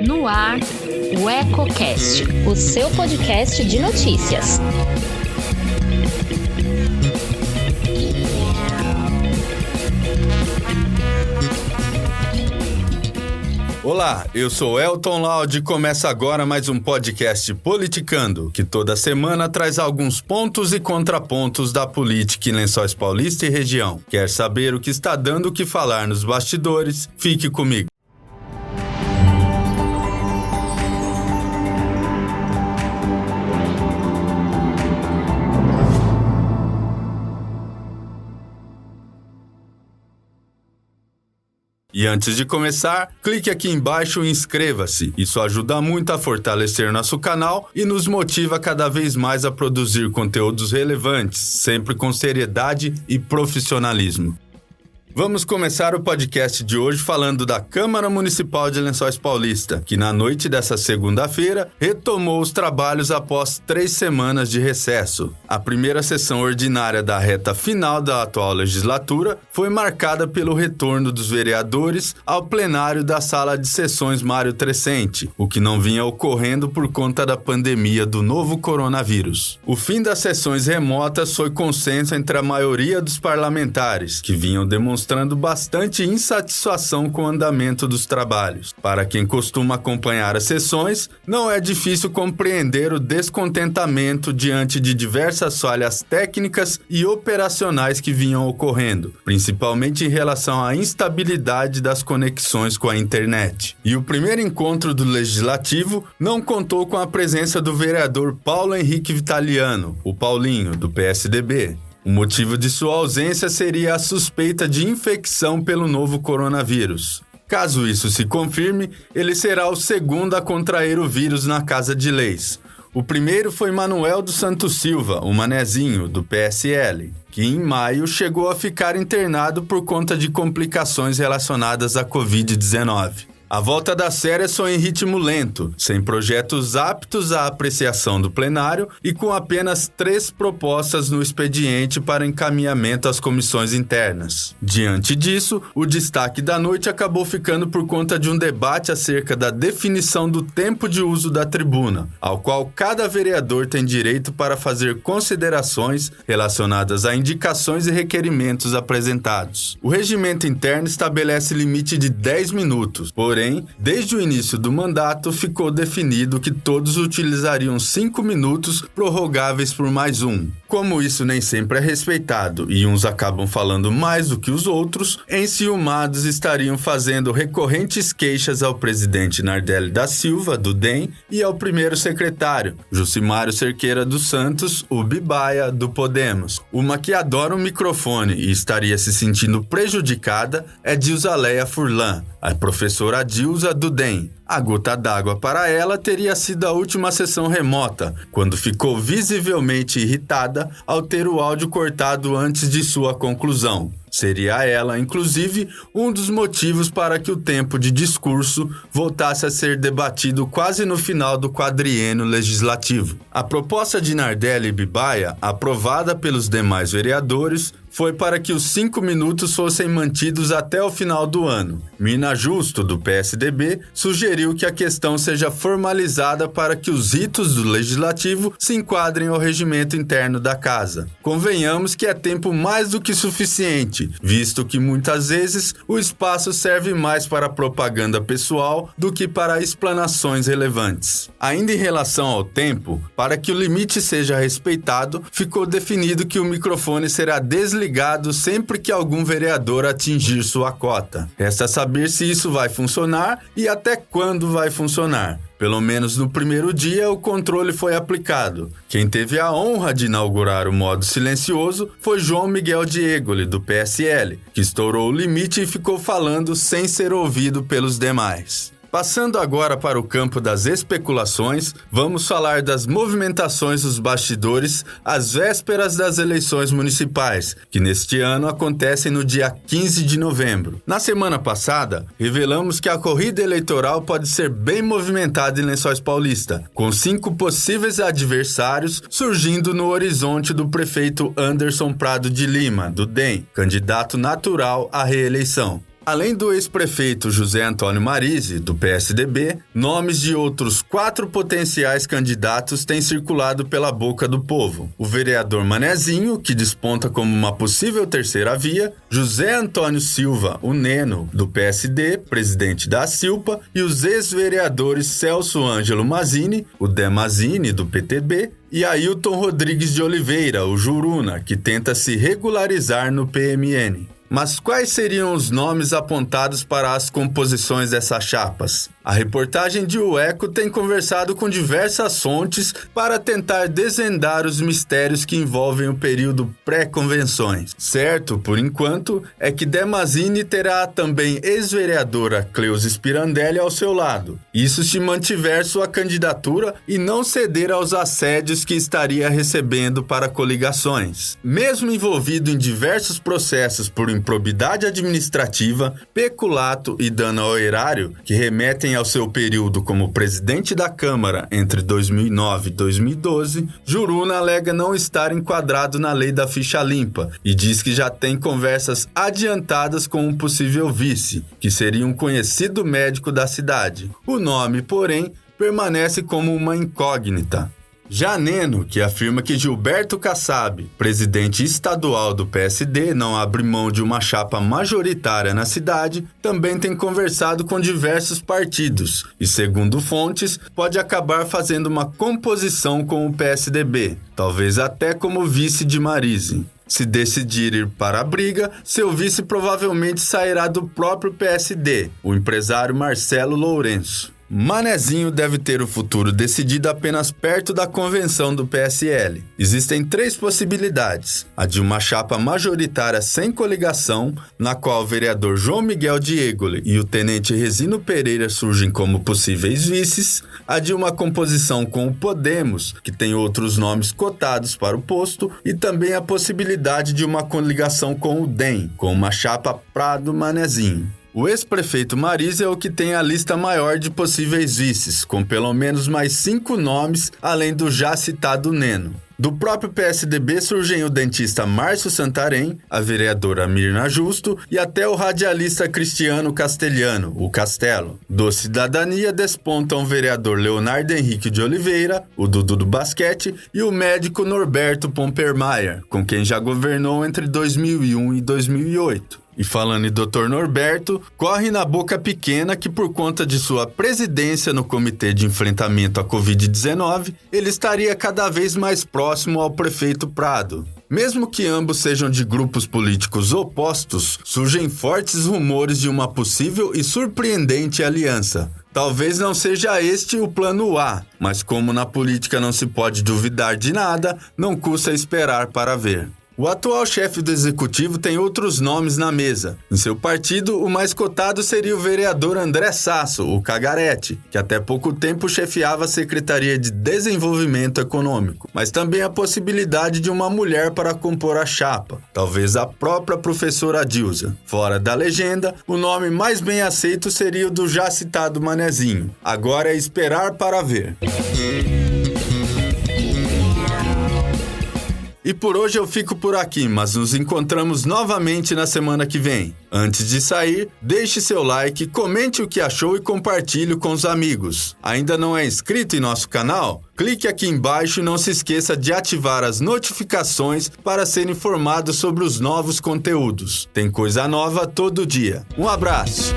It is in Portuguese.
No ar, o EcoCast, o seu podcast de notícias. Olá, eu sou Elton Laude e começa agora mais um podcast Politicando, que toda semana traz alguns pontos e contrapontos da política em Lençóis Paulista e região. Quer saber o que está dando o que falar nos bastidores? Fique comigo. E antes de começar, clique aqui embaixo e inscreva-se. Isso ajuda muito a fortalecer nosso canal e nos motiva cada vez mais a produzir conteúdos relevantes, sempre com seriedade e profissionalismo. Vamos começar o podcast de hoje falando da Câmara Municipal de Lençóis Paulista, que na noite dessa segunda-feira retomou os trabalhos após 3 semanas de recesso. A primeira sessão ordinária da reta final da atual legislatura foi marcada pelo retorno dos vereadores ao plenário da Sala de Sessões Mário Trecente, o que não vinha ocorrendo por conta da pandemia do novo coronavírus. O fim das sessões remotas foi consenso entre a maioria dos parlamentares, que vinham demonstrando bastante insatisfação com o andamento dos trabalhos. Para quem costuma acompanhar as sessões, não é difícil compreender o descontentamento diante de diversas falhas técnicas e operacionais que vinham ocorrendo, principalmente em relação à instabilidade das conexões com a internet. E o primeiro encontro do Legislativo não contou com a presença do vereador Paulo Henrique Vitaliano, o Paulinho, do PSDB. O motivo de sua ausência seria a suspeita de infecção pelo novo coronavírus. Caso isso se confirme, ele será o segundo a contrair o vírus na Casa de Leis. O primeiro foi Manuel dos Santos Silva, o Manezinho, do PSL, que em maio chegou a ficar internado por conta de complicações relacionadas à Covid-19. A volta das férias foi em ritmo lento, sem projetos aptos à apreciação do plenário e com apenas 3 propostas no expediente para encaminhamento às comissões internas. Diante disso, o destaque da noite acabou ficando por conta de um debate acerca da definição do tempo de uso da tribuna, ao qual cada vereador tem direito para fazer considerações relacionadas a indicações e requerimentos apresentados. O regimento interno estabelece limite de 10 minutos, porém, desde o início do mandato, ficou definido que todos utilizariam 5 minutos, prorrogáveis por mais um. Como isso nem sempre é respeitado e uns acabam falando mais do que os outros, enciumados estariam fazendo recorrentes queixas ao presidente Nardelli da Silva, do DEM, e ao primeiro secretário, Jucimário Cerqueira dos Santos, o Bibaia, do Podemos. Uma que adora o microfone e estaria se sentindo prejudicada é Dilzaleia Furlan, a professora Dilza do DEM. A gota d'água para ela teria sido a última sessão remota, quando ficou visivelmente irritada ao ter o áudio cortado antes de sua conclusão. Seria ela, inclusive, um dos motivos para que o tempo de discurso voltasse a ser debatido quase no final do quadriênio legislativo. A proposta de Nardelli e Bibaia, aprovada pelos demais vereadores, foi para que os 5 minutos fossem mantidos até o final do ano. Mina Justo, do PSDB, sugeriu que a questão seja formalizada para que os ritos do Legislativo se enquadrem ao regimento interno da Casa. Convenhamos que é tempo mais do que suficiente, visto que muitas vezes o espaço serve mais para propaganda pessoal do que para explanações relevantes. Ainda em relação ao tempo, para que o limite seja respeitado, ficou definido que o microfone será desligado sempre que algum vereador atingir sua cota. Resta saber se isso vai funcionar e até quando vai funcionar. Pelo menos no primeiro dia, o controle foi aplicado. Quem teve a honra de inaugurar o modo silencioso foi João Miguel Diegoli, do PSL, que estourou o limite e ficou falando sem ser ouvido pelos demais. Passando agora para o campo das especulações, vamos falar das movimentações dos bastidores às vésperas das eleições municipais, que neste ano acontecem no dia 15 de novembro. Na semana passada, revelamos que a corrida eleitoral pode ser bem movimentada em Lençóis Paulista, com 5 possíveis adversários surgindo no horizonte do prefeito Anderson Prado de Lima, do DEM, candidato natural à reeleição. Além do ex-prefeito José Antônio Marise, do PSDB, nomes de outros 4 potenciais candidatos têm circulado pela boca do povo. O vereador Manezinho, que desponta como uma possível terceira via, José Antônio Silva, o Neno, do PSD, presidente da Silpa, e os ex-vereadores Celso Ângelo Mazzini, o Demazini, do PTB, e Ailton Rodrigues de Oliveira, o Juruna, que tenta se regularizar no PMN. Mas quais seriam os nomes apontados para as composições dessas chapas? A reportagem de O Eco tem conversado com diversas fontes para tentar desvendar os mistérios que envolvem o período pré-convenções. Certo, por enquanto, é que Demazini terá também ex-vereadora Cleusis Pirandelli ao seu lado. Isso se mantiver sua candidatura e não ceder aos assédios que estaria recebendo para coligações. Mesmo envolvido em diversos processos por improbidade administrativa, peculato e dano ao erário, que remetem ao seu período como presidente da Câmara entre 2009 e 2012, Juruna alega não estar enquadrado na lei da ficha limpa e diz que já tem conversas adiantadas com um possível vice, que seria um conhecido médico da cidade. O nome, porém, permanece como uma incógnita. Já Neno, que afirma que Gilberto Kassab, presidente estadual do PSD, não abre mão de uma chapa majoritária na cidade, também tem conversado com diversos partidos e, segundo fontes, pode acabar fazendo uma composição com o PSDB, talvez até como vice de Marise. Se decidir ir para a briga, seu vice provavelmente sairá do próprio PSD, o empresário Marcelo Lourenço. Manezinho deve ter o futuro decidido apenas perto da convenção do PSL. Existem 3 possibilidades. A de uma chapa majoritária sem coligação, na qual o vereador João Miguel Diegoli e o tenente Resino Pereira surgem como possíveis vices. A de uma composição com o Podemos, que tem outros nomes cotados para o posto. E também a possibilidade de uma coligação com o DEM, com uma chapa Prado-Manezinho. O ex-prefeito Marise é o que tem a lista maior de possíveis vices, com pelo menos mais 5 nomes, além do já citado Neno. Do próprio PSDB surgem o dentista Márcio Santarém, a vereadora Mirna Justo e até o radialista Cristiano Castelhano, o Castelo. Do Cidadania despontam o vereador Leonardo Henrique de Oliveira, o Dudu do basquete, e o médico Norberto Pompermayer, com quem já governou entre 2001 e 2008. E falando em Dr. Norberto, corre na boca pequena que por conta de sua presidência no Comitê de Enfrentamento à Covid-19, ele estaria cada vez mais próximo ao prefeito Prado. Mesmo que ambos sejam de grupos políticos opostos, surgem fortes rumores de uma possível e surpreendente aliança. Talvez não seja este o plano A, mas como na política não se pode duvidar de nada, não custa esperar para ver. O atual chefe do executivo tem outros nomes na mesa. Em seu partido, o mais cotado seria o vereador André Sasso, o Cagarete, que até pouco tempo chefiava a Secretaria de Desenvolvimento Econômico. Mas também a possibilidade de uma mulher para compor a chapa, talvez a própria professora Dilza. Fora da legenda, o nome mais bem aceito seria o do já citado Manezinho. Agora é esperar para ver. E por hoje eu fico por aqui, mas nos encontramos novamente na semana que vem. Antes de sair, deixe seu like, comente o que achou e compartilhe com os amigos. Ainda não é inscrito em nosso canal? Clique aqui embaixo e não se esqueça de ativar as notificações para ser informado sobre os novos conteúdos. Tem coisa nova todo dia. Um abraço!